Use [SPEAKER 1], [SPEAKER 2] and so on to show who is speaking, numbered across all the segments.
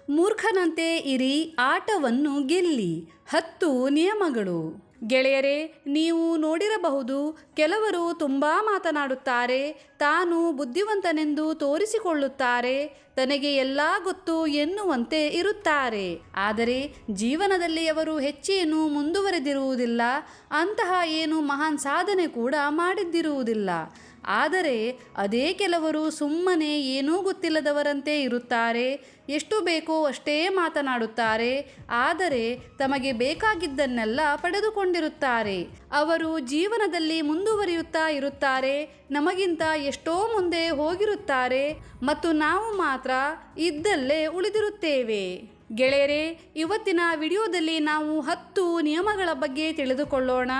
[SPEAKER 1] ಮೂರ್ಖನಂತೆ ಇರಿ, ಆಟವನ್ನು ಗೆಲ್ಲಿ. 10 ನಿಯಮಗಳು. ಗೆಳೆಯರೇ, ನೀವು ನೋಡಿರಬಹುದು, ಕೆಲವರು ತುಂಬ ಮಾತನಾಡುತ್ತಾರೆ, ತಾನು ಬುದ್ಧಿವಂತನೆಂದು ತೋರಿಸಿಕೊಳ್ಳುತ್ತಾರೆ, ತನಗೆ ಎಲ್ಲ ಗೊತ್ತು ಎನ್ನುವಂತೆ ಇರುತ್ತಾರೆ. ಆದರೆ ಜೀವನದಲ್ಲಿ ಅವರು ಹೆಚ್ಚೇನು ಮುಂದುವರೆದಿರುವುದಿಲ್ಲ, ಅಂತಹ ಏನು ಮಹಾನ್ ಸಾಧನೆ ಕೂಡ ಮಾಡಿದ್ದಿರುವುದಿಲ್ಲ. ಆದರೆ ಅದೇ ಕೆಲವರು ಸುಮ್ಮನೆ ಏನೂ ಗೊತ್ತಿಲ್ಲದವರಂತೆ ಇರುತ್ತಾರೆ, ಎಷ್ಟು ಬೇಕೋ ಅಷ್ಟೇ ಮಾತನಾಡುತ್ತಾರೆ, ಆದರೆ ತಮಗೆ ಬೇಕಾಗಿದ್ದನ್ನೆಲ್ಲ ಪಡೆದುಕೊಂಡಿರುತ್ತಾರೆ. ಅವರು ಜೀವನದಲ್ಲಿ ಮುಂದುವರಿಯುತ್ತಾ ಇರುತ್ತಾರೆ, ನಮಗಿಂತ ಎಷ್ಟೋ ಮುಂದೆ ಹೋಗಿರುತ್ತಾರೆ, ಮತ್ತು ನಾವು ಮಾತ್ರ ಇದ್ದಲ್ಲೇ ಉಳಿದಿರುತ್ತೇವೆ. ಗೆಳೆಯರೇ, ಇವತ್ತಿನ ವಿಡಿಯೋದಲ್ಲಿ ನಾವು 10 ನಿಯಮಗಳ ಬಗ್ಗೆ ತಿಳಿದುಕೊಳ್ಳೋಣ.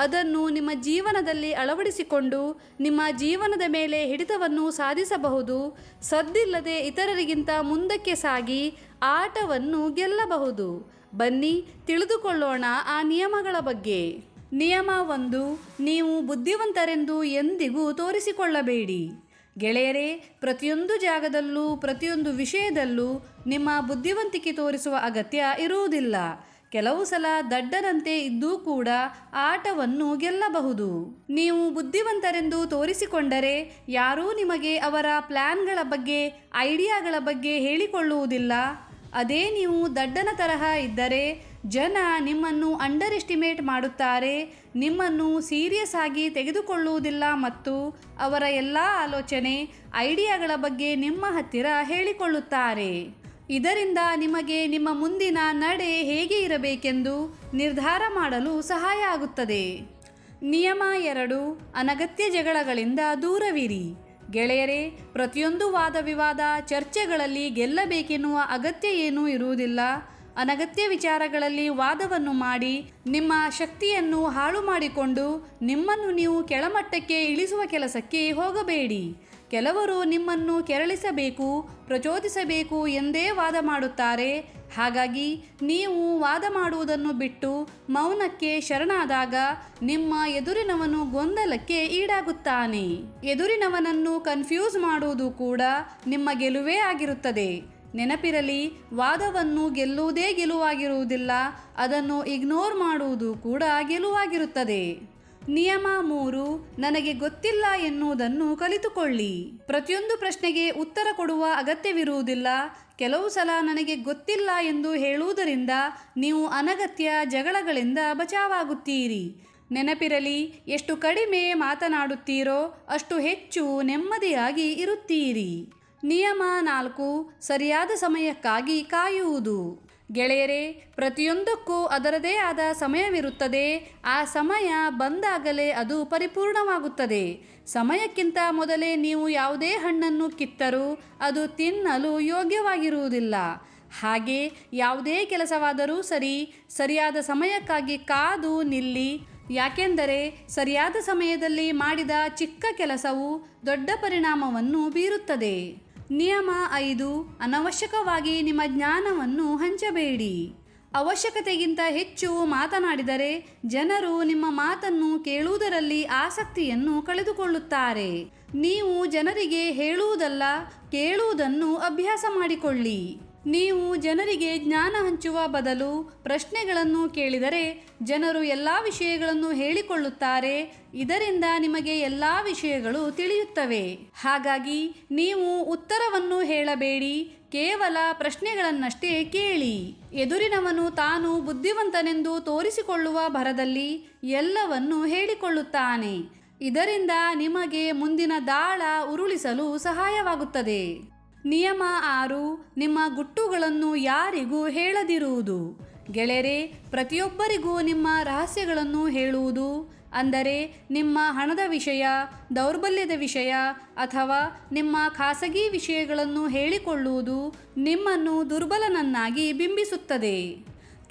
[SPEAKER 1] ಅದನ್ನು ನಿಮ್ಮ ಜೀವನದಲ್ಲಿ ಅಳವಡಿಸಿಕೊಂಡು ನಿಮ್ಮ ಜೀವನದ ಮೇಲೆ ಹಿಡಿತವನ್ನು ಸಾಧಿಸಬಹುದು. ಸದ್ದಿಲ್ಲದೆ ಇತರರಿಗಿಂತ ಮುಂದಕ್ಕೆ ಸಾಗಿ ಆಟವನ್ನು ಗೆಲ್ಲಬಹುದು. ಬನ್ನಿ ತಿಳಿದುಕೊಳ್ಳೋಣ ಆ ನಿಯಮಗಳ ಬಗ್ಗೆ. ನಿಯಮ 1. ನೀವು ಬುದ್ಧಿವಂತರೆಂದು ಎಂದಿಗೂ ತೋರಿಸಿಕೊಳ್ಳಬೇಡಿ. ಗೆಳೆಯರೇ, ಪ್ರತಿಯೊಂದು ಜಾಗದಲ್ಲೂ ಪ್ರತಿಯೊಂದು ವಿಷಯದಲ್ಲೂ ನಿಮ್ಮ ಬುದ್ಧಿವಂತಿಕೆ ತೋರಿಸುವ ಅಗತ್ಯ ಇರುವುದಿಲ್ಲ. ಕೆಲವು ಸಲ ದಡ್ಡರಂತೆ ಇದ್ದೂ ಕೂಡ ಆಟವನ್ನು ಗೆಲ್ಲಬಹುದು. ನೀವು ಬುದ್ಧಿವಂತರೆಂದು ತೋರಿಸಿಕೊಂಡರೆ ಯಾರೂ ನಿಮಗೆ ಅವರ ಪ್ಲ್ಯಾನ್ಗಳ ಬಗ್ಗೆ, ಐಡಿಯಾಗಳ ಬಗ್ಗೆ ಹೇಳಿಕೊಳ್ಳುವುದಿಲ್ಲ. ಅದೇ ನೀವು ದಡ್ಡನ ತರಹ ಇದ್ದರೆ ಜನ ನಿಮ್ಮನ್ನು ಅಂಡರ್ ಎಸ್ಟಿಮೇಟ್ ಮಾಡುತ್ತಾರೆ, ನಿಮ್ಮನ್ನು ಸೀರಿಯಸ್ ಆಗಿ ತೆಗೆದುಕೊಳ್ಳುವುದಿಲ್ಲ ಮತ್ತು ಅವರ ಎಲ್ಲ ಆಲೋಚನೆ, ಐಡಿಯಾಗಳ ಬಗ್ಗೆ ನಿಮ್ಮ ಹತ್ತಿರ ಹೇಳಿಕೊಳ್ಳುತ್ತಾರೆ. ಇದರಿಂದ ನಿಮಗೆ ನಿಮ್ಮ ಮುಂದಿನ ನಡೆ ಹೇಗೆ ಇರಬೇಕೆಂದು ನಿರ್ಧಾರ ಮಾಡಲು ಸಹಾಯ ಆಗುತ್ತದೆ. ನಿಯಮ 2. ಅನಗತ್ಯ ಜಗಳಗಳಿಂದ ದೂರವಿರಿ. ಗೆಳೆಯರೇ, ಪ್ರತಿಯೊಂದು ವಾದ ವಿವಾದ ಚರ್ಚೆಗಳಲ್ಲಿ ಗೆಲ್ಲಬೇಕೆನ್ನುವ ಅಗತ್ಯ ಏನೂ ಇರುವುದಿಲ್ಲ. ಅನಗತ್ಯ ವಿಚಾರಗಳಲ್ಲಿ ವಾದವನ್ನು ಮಾಡಿ ನಿಮ್ಮ ಶಕ್ತಿಯನ್ನು ಹಾಳು ಮಾಡಿಕೊಂಡು ನಿಮ್ಮನ್ನು ನೀವು ಕೆಳಮಟ್ಟಕ್ಕೆ ಇಳಿಸುವ ಕೆಲಸಕ್ಕೆ ಹೋಗಬೇಡಿ. ಕೆಲವರು ನಿಮ್ಮನ್ನು ಕೆರಳಿಸಬೇಕು, ಪ್ರಚೋದಿಸಬೇಕು ಎಂದೇ ವಾದ ಮಾಡುತ್ತಾರೆ. ಹಾಗಾಗಿ ನೀವು ವಾದ ಮಾಡುವುದನ್ನು ಬಿಟ್ಟು ಮೌನಕ್ಕೆ ಶರಣಾದಾಗ ನಿಮ್ಮ ಎದುರಿನವನು ಗೊಂದಲಕ್ಕೆ ಈಡಾಗುತ್ತಾನೆ. ಎದುರಿನವನನ್ನು ಕನ್ಫ್ಯೂಸ್ ಮಾಡುವುದು ಕೂಡ ನಿಮ್ಮ ಗೆಲುವೇ ಆಗಿರುತ್ತದೆ. ನೆನಪಿರಲಿ, ವಾದವನ್ನು ಗೆಲ್ಲುವುದೇ ಗೆಲುವಾಗಿರುವುದಿಲ್ಲ, ಅದನ್ನು ಇಗ್ನೋರ್ ಮಾಡುವುದು ಕೂಡ ಗೆಲುವಾಗಿರುತ್ತದೆ. ನಿಯಮ 3. ನನಗೆ ಗೊತ್ತಿಲ್ಲ ಎನ್ನುವುದನ್ನು ಕಲಿತುಕೊಳ್ಳಿ. ಪ್ರತಿಯೊಂದು ಪ್ರಶ್ನೆಗೆ ಉತ್ತರ ಕೊಡುವ ಅಗತ್ಯವಿರುವುದಿಲ್ಲ. ಕೆಲವು ಸಲ ನನಗೆ ಗೊತ್ತಿಲ್ಲ ಎಂದು ಹೇಳುವುದರಿಂದ ನೀವು ಅನಗತ್ಯ ಜಗಳಗಳಿಂದ ಬಚಾವಾಗುತ್ತೀರಿ. ನೆನಪಿರಲಿ, ಎಷ್ಟು ಕಡಿಮೆ ಮಾತನಾಡುತ್ತೀರೋ ಅಷ್ಟು ಹೆಚ್ಚು ನೆಮ್ಮದಿಯಾಗಿ ಇರುತ್ತೀರಿ. ನಿಯಮ 4. ಸರಿಯಾದ ಸಮಯಕ್ಕಾಗಿ ಕಾಯುವುದು. ಗೆಳೆಯರೇ, ಪ್ರತಿಯೊಂದಕ್ಕೂ ಅದರದೇ ಆದ ಸಮಯವಿರುತ್ತದೆ. ಆ ಸಮಯ ಬಂದಾಗಲೇ ಅದು ಪರಿಪೂರ್ಣವಾಗುತ್ತದೆ. ಸಮಯಕ್ಕಿಂತ ಮೊದಲೇ ನೀವು ಯಾವುದೇ ಹಣ್ಣನ್ನು ಕಿತ್ತರೂ ಅದು ತಿನ್ನಲು ಯೋಗ್ಯವಾಗಿರುವುದಿಲ್ಲ. ಹಾಗೆ ಯಾವುದೇ ಕೆಲಸವಾದರೂ ಸರಿ, ಸರಿಯಾದ ಸಮಯಕ್ಕಾಗಿ ಕಾದು ನಿಲ್ಲಿ. ಯಾಕೆಂದರೆ ಸರಿಯಾದ ಸಮಯದಲ್ಲಿ ಮಾಡಿದ ಚಿಕ್ಕ ಕೆಲಸವು ದೊಡ್ಡ ಪರಿಣಾಮವನ್ನು ಬೀರುತ್ತದೆ. ನಿಯಮ 5. ಅನವಶ್ಯಕವಾಗಿ ನಿಮ್ಮ ಜ್ಞಾನವನ್ನು ಹಂಚಬೇಡಿ. ಅವಶ್ಯಕತೆಗಿಂತ ಹೆಚ್ಚು ಮಾತನಾಡಿದರೆ ಜನರು ನಿಮ್ಮ ಮಾತನ್ನು ಕೇಳುವುದರಲ್ಲಿ ಆಸಕ್ತಿಯನ್ನು ಕಳೆದುಕೊಳ್ಳುತ್ತಾರೆ. ನೀವು ಜನರಿಗೆ ಹೇಳುವುದಲ್ಲ, ಕೇಳುವುದನ್ನು ಅಭ್ಯಾಸ ಮಾಡಿಕೊಳ್ಳಿ. ನೀವು ಜನರಿಗೆ ಜ್ಞಾನ ಹಂಚುವ ಬದಲು ಪ್ರಶ್ನೆಗಳನ್ನು ಕೇಳಿದರೆ ಜನರು ಎಲ್ಲ ವಿಷಯಗಳನ್ನು ಹೇಳಿಕೊಳ್ಳುತ್ತಾರೆ. ಇದರಿಂದ ನಿಮಗೆ ಎಲ್ಲ ವಿಷಯಗಳು ತಿಳಿಯುತ್ತವೆ. ಹಾಗಾಗಿ ನೀವು ಉತ್ತರವನ್ನು ಹೇಳಬೇಡಿ, ಕೇವಲ ಪ್ರಶ್ನೆಗಳನ್ನಷ್ಟೇ ಕೇಳಿ. ಎದುರಿನವನು ತಾನು ಬುದ್ಧಿವಂತನೆಂದು ತೋರಿಸಿಕೊಳ್ಳುವ ಭರದಲ್ಲಿ ಎಲ್ಲವನ್ನೂ ಹೇಳಿಕೊಳ್ಳುತ್ತಾನೆ. ಇದರಿಂದ ನಿಮಗೆ ಮುಂದಿನ ದಾಳ ಉರುಳಿಸಲು ಸಹಾಯವಾಗುತ್ತದೆ. ನಿಯಮ 6. ನಿಮ್ಮ ಗುಟ್ಟುಗಳನ್ನು ಯಾರಿಗೂ ಹೇಳದಿರುವುದು. ಗೆಳೆಯರೇ, ಪ್ರತಿಯೊಬ್ಬರಿಗೂ ನಿಮ್ಮ ರಹಸ್ಯಗಳನ್ನು ಹೇಳುವುದು, ಅಂದರೆ ನಿಮ್ಮ ಹಣದ ವಿಷಯ, ದೌರ್ಬಲ್ಯದ ವಿಷಯ ಅಥವಾ ನಿಮ್ಮ ಖಾಸಗಿ ವಿಷಯಗಳನ್ನು ಹೇಳಿಕೊಳ್ಳುವುದು ನಿಮ್ಮನ್ನು ದುರ್ಬಲನನ್ನಾಗಿ ಬಿಂಬಿಸುತ್ತದೆ.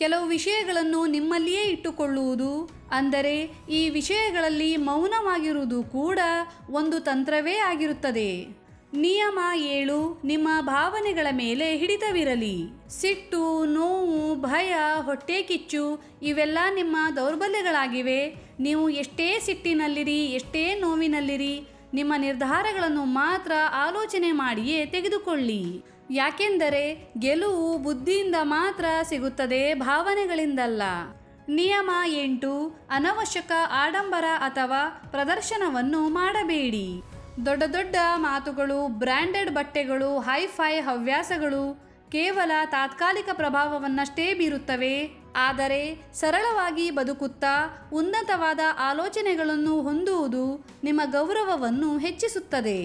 [SPEAKER 1] ಕೆಲವು ವಿಷಯಗಳನ್ನು ನಿಮ್ಮಲ್ಲಿಯೇ ಇಟ್ಟುಕೊಳ್ಳುವುದು, ಅಂದರೆ ಈ ವಿಷಯಗಳಲ್ಲಿ ಮೌನವಾಗಿರುವುದು ಕೂಡ ಒಂದು ತಂತ್ರವೇ ಆಗಿರುತ್ತದೆ. ನಿಯಮ 7. ನಿಮ್ಮ ಭಾವನೆಗಳ ಮೇಲೆ ಹಿಡಿತವಿರಲಿ. ಸಿಟ್ಟು, ನೋವು, ಭಯ, ಹೊಟ್ಟೆ ಕಿಚ್ಚು ಇವೆಲ್ಲ ನಿಮ್ಮ ದೌರ್ಬಲ್ಯಗಳಾಗಿವೆ. ನೀವು ಎಷ್ಟೇ ಸಿಟ್ಟಿನಲ್ಲಿರಿ, ಎಷ್ಟೇ ನೋವಿನಲ್ಲಿರಿ, ನಿಮ್ಮ ನಿರ್ಧಾರಗಳನ್ನು ಮಾತ್ರ ಆಲೋಚನೆ ಮಾಡಿಯೇ ತೆಗೆದುಕೊಳ್ಳಿ. ಯಾಕೆಂದರೆ ಗೆಲುವು ಬುದ್ಧಿಯಿಂದ ಮಾತ್ರ ಸಿಗುತ್ತದೆ, ಭಾವನೆಗಳಿಂದಲ್ಲ. ನಿಯಮ 8. ಅನವಶ್ಯಕ ಆಡಂಬರ ಅಥವಾ ಪ್ರದರ್ಶನವನ್ನು ಮಾಡಬೇಡಿ. ದೊಡ್ಡ ದೊಡ್ಡ ಮಾತುಗಳು, ಬ್ರ್ಯಾಂಡೆಡ್ ಬಟ್ಟೆಗಳು, ಹೈಫೈ ಹವ್ಯಾಸಗಳು ಕೇವಲ ತಾತ್ಕಾಲಿಕ ಪ್ರಭಾವವನ್ನಷ್ಟೇ ಬೀರುತ್ತವೆ. ಆದರೆ ಸರಳವಾಗಿ ಬದುಕುತ್ತಾ ಉನ್ನತವಾದ ಆಲೋಚನೆಗಳನ್ನು ಹೊಂದುವುದು ನಿಮ್ಮ ಗೌರವವನ್ನು ಹೆಚ್ಚಿಸುತ್ತದೆ.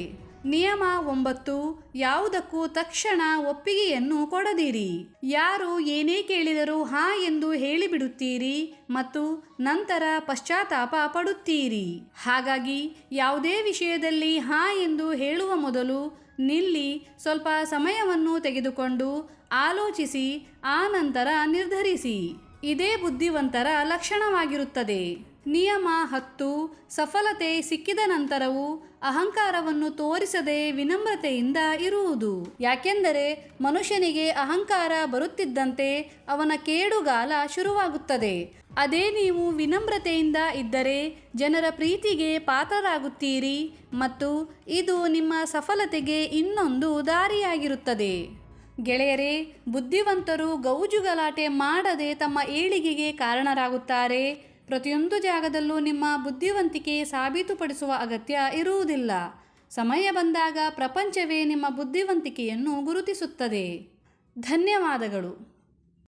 [SPEAKER 1] ನಿಯಮ 9. ಯಾವುದಕ್ಕೂ ತಕ್ಷಣ ಒಪ್ಪಿಗೆಯನ್ನು ಕೊಡದಿರಿ. ಯಾರು ಏನೇ ಕೇಳಿದರೂ ಹಾ ಎಂದು ಹೇಳಿಬಿಡುತ್ತೀರಿ ಮತ್ತು ನಂತರ ಪಶ್ಚಾತ್ತಾಪ ಪಡುತ್ತೀರಿ. ಹಾಗಾಗಿ ಯಾವುದೇ ವಿಷಯದಲ್ಲಿ ಹಾ ಎಂದು ಹೇಳುವ ಮೊದಲು ನಿಲ್ಲಿ, ಸ್ವಲ್ಪ ಸಮಯವನ್ನು ತೆಗೆದುಕೊಂಡು ಆಲೋಚಿಸಿ, ಆ ನಂತರ ನಿರ್ಧರಿಸಿ. ಇದೇ ಬುದ್ಧಿವಂತರ ಲಕ್ಷಣವಾಗಿರುತ್ತದೆ. ನಿಯಮ 10. ಸಫಲತೆ ಸಿಕ್ಕಿದ ನಂತರವೂ ಅಹಂಕಾರವನ್ನು ತೋರಿಸದೆ ವಿನಮ್ರತೆಯಿಂದ ಇರುವುದು. ಯಾಕೆಂದರೆ ಮನುಷ್ಯನಿಗೆ ಅಹಂಕಾರ ಬರುತ್ತಿದ್ದಂತೆ ಅವನ ಕೇಡುಗಾಲ ಶುರುವಾಗುತ್ತದೆ. ಅದೇ ನೀವು ವಿನಮ್ರತೆಯಿಂದ ಇದ್ದರೆ ಜನರ ಪ್ರೀತಿಗೆ ಪಾತ್ರರಾಗುತ್ತೀರಿ ಮತ್ತು ಇದು ನಿಮ್ಮ ಸಫಲತೆಗೆ ಇನ್ನೊಂದು ದಾರಿಯಾಗಿರುತ್ತದೆ. ಗೆಳೆಯರೇ, ಬುದ್ಧಿವಂತರು ಗೌಜು ಗಲಾಟೆ ಮಾಡದೆ ತಮ್ಮ ಏಳಿಗೆಗೆ ಕಾರಣರಾಗುತ್ತಾರೆ. ಪ್ರತಿಯೊಂದು ಜಾಗದಲ್ಲೂ ನಿಮ್ಮ ಬುದ್ಧಿವಂತಿಕೆ ಸಾಬೀತುಪಡಿಸುವ ಅಗತ್ಯ ಇರುವುದಿಲ್ಲ. ಸಮಯ ಬಂದಾಗ ಪ್ರಪಂಚವೇ ನಿಮ್ಮ ಬುದ್ಧಿವಂತಿಕೆಯನ್ನು ಗುರುತಿಸುತ್ತದೆ. ಧನ್ಯವಾದಗಳು.